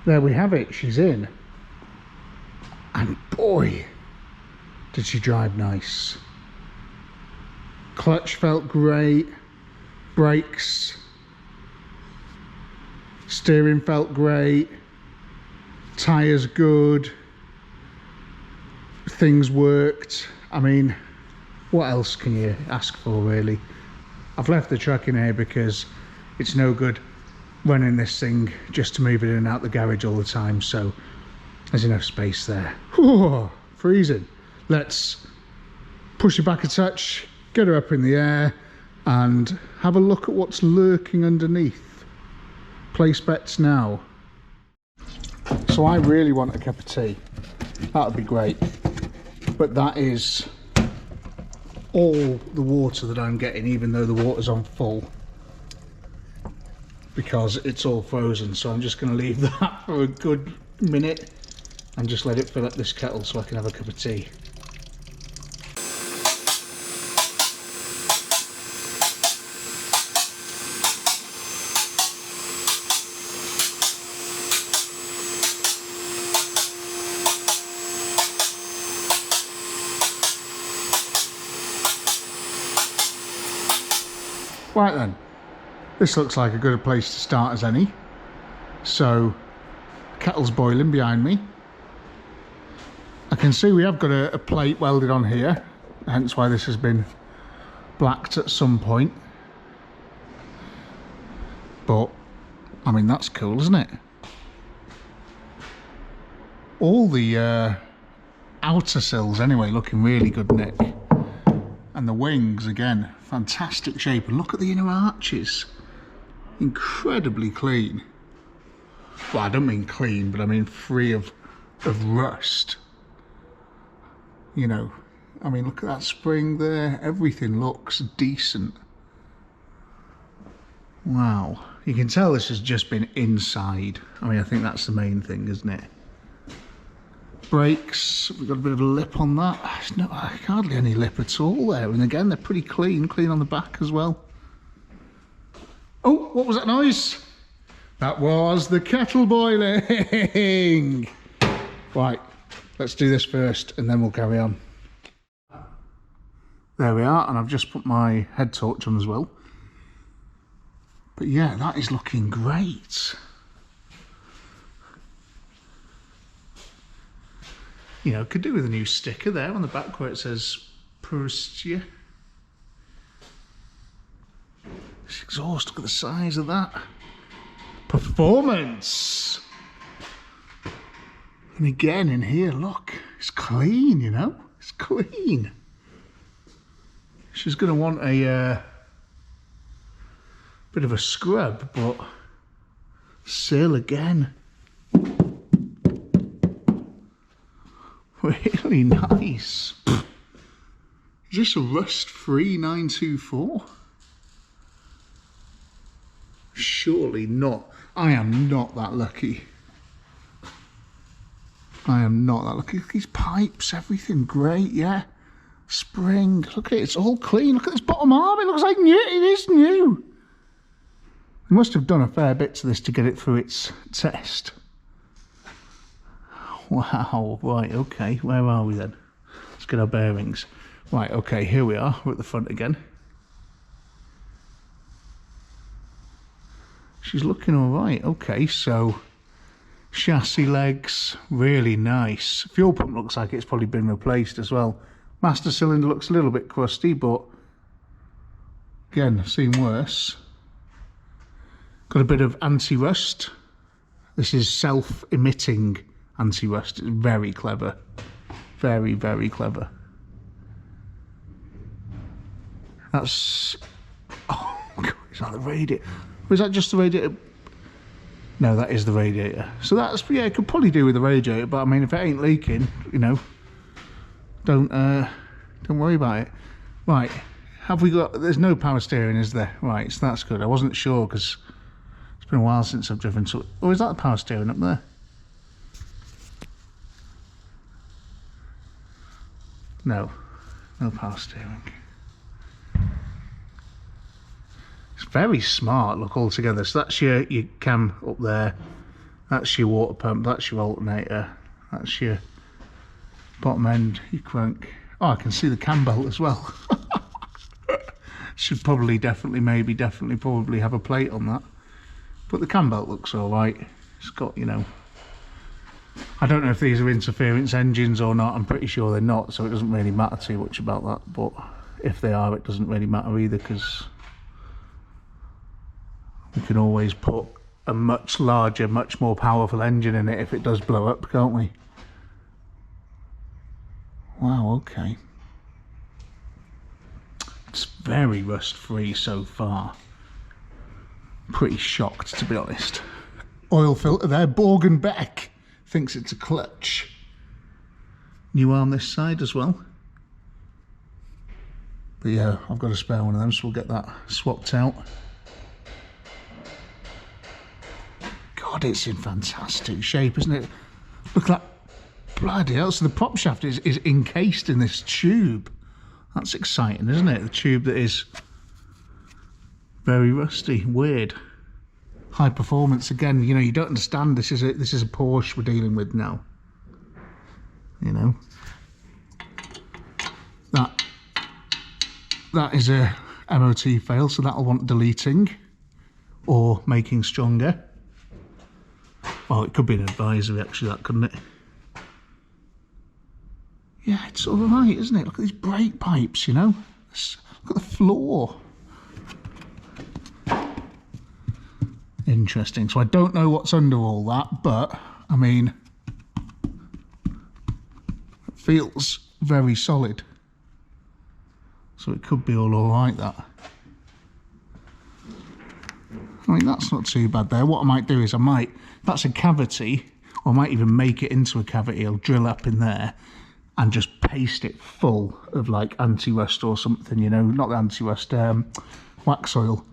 there we have it, she's in. And boy, did she drive nice. Clutch felt great, brakes, steering felt great, tyres good, things worked. I mean, what else can you ask for really? I've left the truck in here because it's no good running this thing just to move it in and out the garage all the time, so there's enough space there. Whew, freezing. Let's push it back a touch, get her up in the air and have a look at what's lurking underneath. Place bets now. So I really want a cup of tea. That would be great. But that is all the water that I'm getting, even though the water's on full, because it's all frozen. So I'm just going to leave that for a good minute and just let it fill up this kettle so I can have a cup of tea. Right then, this looks like a good place to start as any. So, kettle's boiling behind me. I can see we have got a plate welded on here, hence why this has been blacked at some point. But, I mean, that's cool, isn't it? All the outer sills anyway looking really good, Nick. And the wings again, fantastic shape. And look at the inner arches, incredibly clean. Well, I don't mean clean, but I mean free of rust. You know, I mean, look at that spring there. Everything looks decent. Wow, you can tell this has just been inside. I mean, I think that's the main thing, isn't it? Brakes, we've got a bit of a lip on that. There's no, hardly any lip at all there, and again they're pretty clean on the back as well. Oh, what was that noise? That was the kettle boiling. Right, let's do this first and then we'll carry on. There we are, and I've just put my head torch on as well. But yeah, that is looking great. You know, could do with a new sticker there on the back where it says Porsche. This exhaust, look at the size of that. Performance! And again in here, look, it's clean, you know, it's clean. She's going to want a bit of a scrub, but still again. Really nice. Is this a rust-free 924? Surely not. I am not that lucky. I am not that lucky. Look at these pipes, everything great, yeah. Spring, look at it, it's all clean. Look at this bottom arm, it looks like new. It is new. They must have done a fair bit to this to get it through its test. Wow, right, okay, where are we then? Let's get our bearings. Right, okay, here we are, we're at the front again. She's looking all right, okay, so chassis legs, really nice. Fuel pump looks like it's probably been replaced as well. Master cylinder looks a little bit crusty, but again, seen worse. Got a bit of anti-rust. This is self-emitting anti-rust. It's very clever. Very, very clever. That's... oh, God, is that the radiator? Or is that just the radiator? No, that is the radiator. So that's, yeah, it could probably do with the radiator, but I mean, if it ain't leaking, you know, don't worry about it. Right, have we got... there's no power steering, is there? Right, so that's good. I wasn't sure because it's been a while since I've driven to... oh, is that the power steering up there? No, no power steering. It's very smart, look, altogether. So that's your cam up there, That's your water pump, that's your alternator, that's your bottom end, your crank. Oh, I can see the cam belt as well. Should probably probably have a plate on that. But the cam belt looks alright. It's got, you know, I don't know if these are interference engines or not. I'm pretty sure they're not, so it doesn't really matter too much about that. But if they are, it doesn't really matter either, because we can always put a much larger, much more powerful engine in it if it does blow up, can't we? Wow, okay. It's very rust free so far. Pretty shocked, to be honest. Oil filter there, Borg and Beck. Thinks it's a clutch. New arm this side as well. But yeah, I've got a spare one of them, so we'll get that swapped out. God, it's in fantastic shape, isn't it? Look at that. Bloody hell, so the prop shaft is encased in this tube. That's exciting, isn't it? The tube that is very rusty, weird. High performance again, you know, you don't understand, this is a Porsche we're dealing with now. You know. That is a MOT fail, so that'll want deleting or making stronger. Oh, it could be an advisory actually, that, couldn't it? Yeah, it's all right, isn't it? Look at these brake pipes, you know? Look at the floor. Interesting. So I don't know what's under all that, but, I mean, it feels very solid. So it could be all right, that. I mean, that's not too bad there. What I might do is that's a cavity, or I might even make it into a cavity. I'll drill up in there and just paste it full of like anti-rust or something, you know, not the anti-rust, wax oil.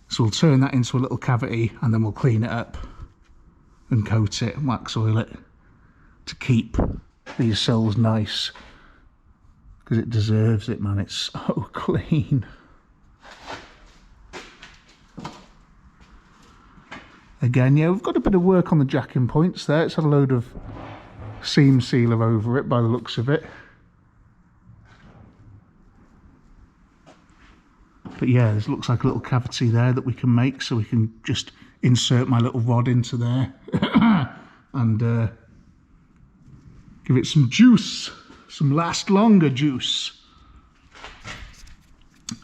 So we'll turn that into a little cavity and then we'll clean it up and coat it and wax oil it to keep these cells nice, because it deserves it, man. It's so clean. Again, yeah, we've got a bit of work on the jacking points there. It's had a load of seam sealer over it by the looks of it. But yeah, this looks like a little cavity there that we can make, so we can just insert my little rod into there and give it some juice, some last longer juice.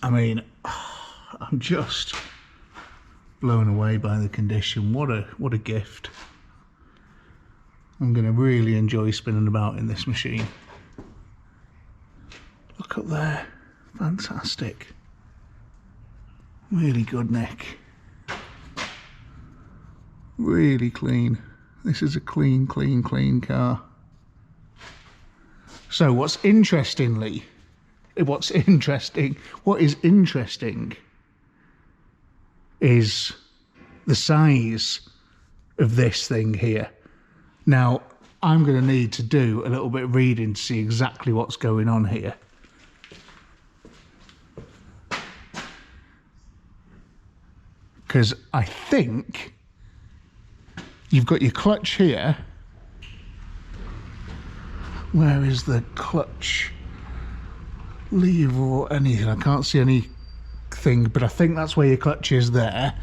I mean, I'm just blown away by the condition. What a gift. I'm going to really enjoy spinning about in this machine. Look up there. Fantastic. Really good neck. Really clean. This is a clean car. So what is interesting is the size of this thing here. Now, I'm going to need to do a little bit of reading to see exactly what's going on here. Because I think you've got your clutch here. Where is the clutch lever or anything? I can't see anything, but I think that's where your clutch is there.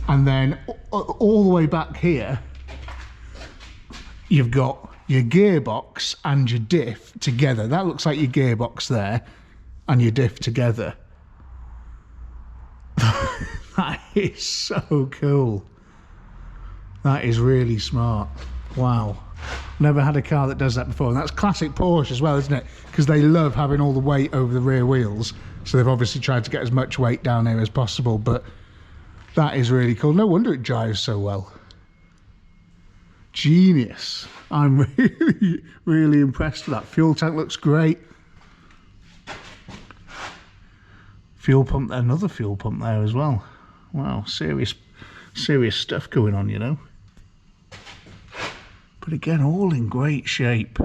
And then all the way back here, you've got your gearbox and your diff together. That looks like your gearbox there and your diff together. That is so cool. That is really smart. Wow. Never had a car that does that before. And that's classic Porsche as well, isn't it? Because they love having all the weight over the rear wheels. So they've obviously tried to get as much weight down here as possible. But that is really cool. No wonder it drives so well. Genius. I'm really impressed with that. Fuel tank looks great. Fuel pump, another fuel pump there as well. Wow, serious stuff going on, you know. But again, all in great shape.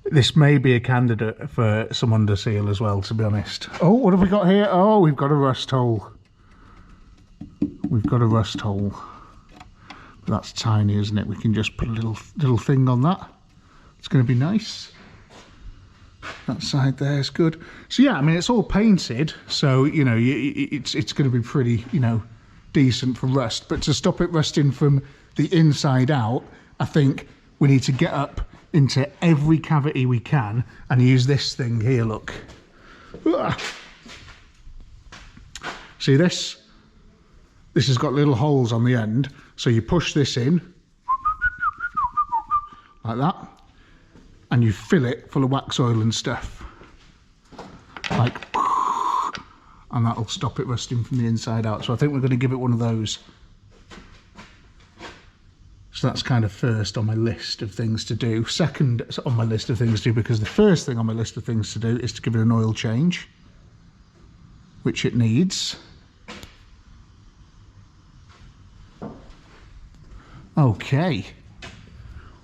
This may be a candidate for some under seal as well, to be honest. Oh, what have we got here? Oh, we've got a rust hole. We've got a rust hole. That's tiny, isn't it? We can just put a little thing on that. It's going to be nice. That side there is good. So yeah, I mean, it's all painted, so you know it's going to be pretty, you know, decent for rust. But to stop it rusting from the inside out, I think we need to get up into every cavity we can and use this thing here. Look. See this? This has got little holes on the end, so you push this in like that, and you fill it full of wax oil and stuff, like, and that'll stop it rusting from the inside out. So I think we're going to give it one of those. So that's kind of first on my list of things to do. Second on my list of things to do, because the first thing on my list of things to do is to give it an oil change, which it needs. Okay.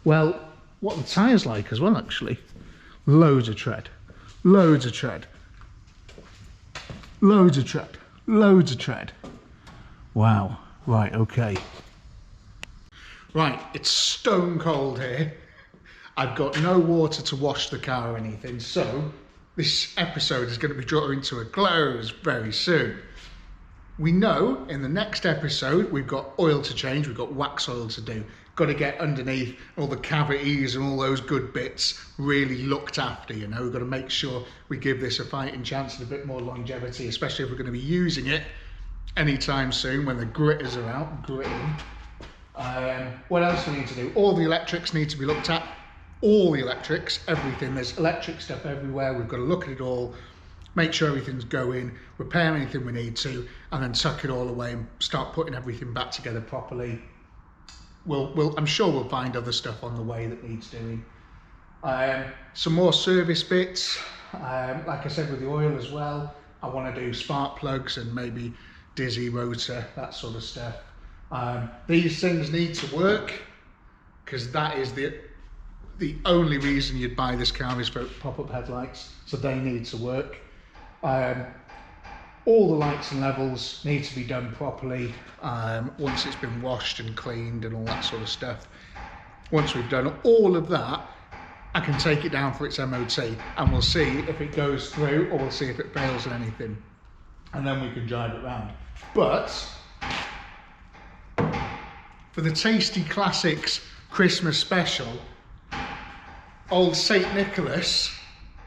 Well, what the tyres like as well, actually. Loads of tread. Loads of tread. Loads of tread. Loads of tread. Wow. Right, okay. Right, it's stone cold here. I've got no water to wash the car or anything, so this episode is going to be drawing to a close very soon. We know in the next episode we've got oil to change, we've got wax oil to do. Got to get underneath all the cavities and all those good bits really looked after, you know. We've got to make sure we give this a fighting chance and a bit more longevity, especially if we're going to be using it anytime soon when the gritters are out, gritting. What else do we need to do? All the electrics need to be looked at. All the electrics, everything. There's electric stuff everywhere. We've got to look at it all, make sure everything's going, repair anything we need to, and then tuck it all away and start putting everything back together properly. I'm sure we'll find other stuff on the way that needs doing. Some more service bits, like I said with the oil as well. I want to do spark plugs and maybe dizzy rotor, that sort of stuff. These things need to work, because that is the only reason you'd buy this car is for pop-up headlights, so they need to work. All the lights and levels need to be done properly once it's been washed and cleaned and all that sort of stuff. Once we've done all of that, I can take it down for its MOT and we'll see if it goes through, or we'll see if it fails in anything, and then we can drive it round. But for the Tasty Classics Christmas special, old St. Nicholas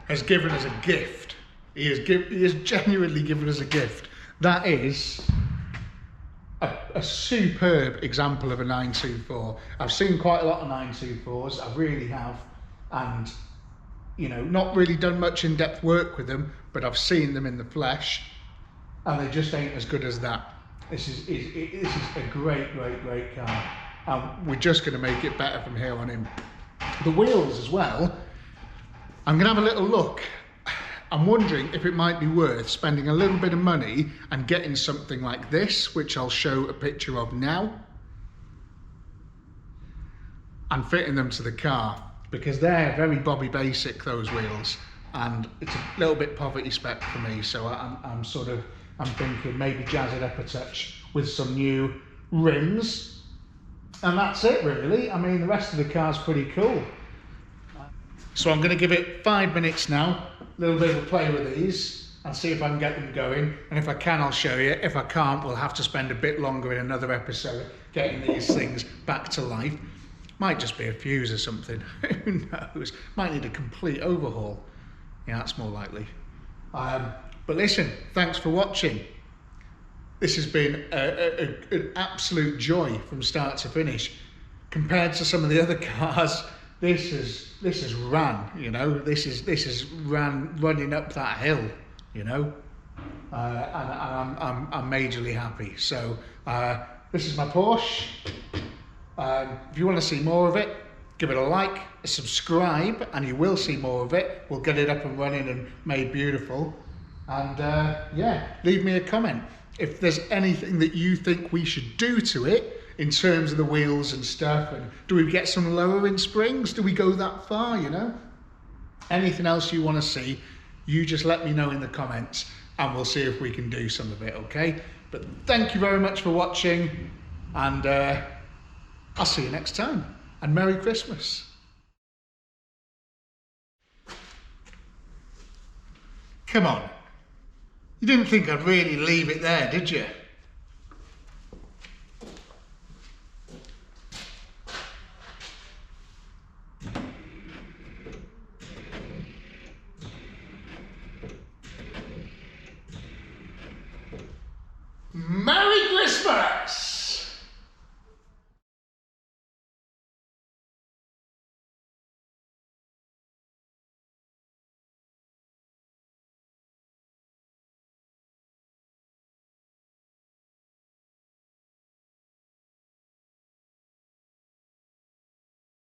has given us a gift. He has genuinely given us a gift. That is a superb example of a 924. I've seen quite a lot of 924s, I really have, and you know, not really done much in-depth work with them, but I've seen them in the flesh, and they just ain't as good as that. This is a great car, and we're just going to make it better from here on in. The wheels as well, I'm going to have a little look. I'm wondering if it might be worth spending a little bit of money and getting something like this, which I'll show a picture of now, and fitting them to the car, because they're very Bobby Basic, those wheels, and it's a little bit poverty spec for me. So I'm thinking maybe jazz it up a touch with some new rims, and that's it really. I mean, the rest of the car's pretty cool. So I'm going to give it 5 minutes now, a little bit of a play with these, and see if I can get them going. And if I can, I'll show you. If I can't, we'll have to spend a bit longer in another episode getting these things back to life. Might just be a fuse or something. Who knows? Might need a complete overhaul. Yeah, that's more likely. But listen, thanks for watching. This has been an absolute joy from start to finish. Compared to some of the other cars, this is ran, you know. This is running up that hill, you know. And I'm majorly happy. So this is my Porsche. If you want to see more of it, give it a like, a subscribe, and you will see more of it. We'll get it up and running and made beautiful. And yeah, leave me a comment if there's anything that you think we should do to it in terms of the wheels and stuff. And do we get some lowering springs? Do we go that far, you know? Anything else you want to see, you just let me know in the comments and we'll see if we can do some of it, okay? But thank you very much for watching, and I'll see you next time, and Merry Christmas. Come on. You didn't think I'd really leave it there, did you?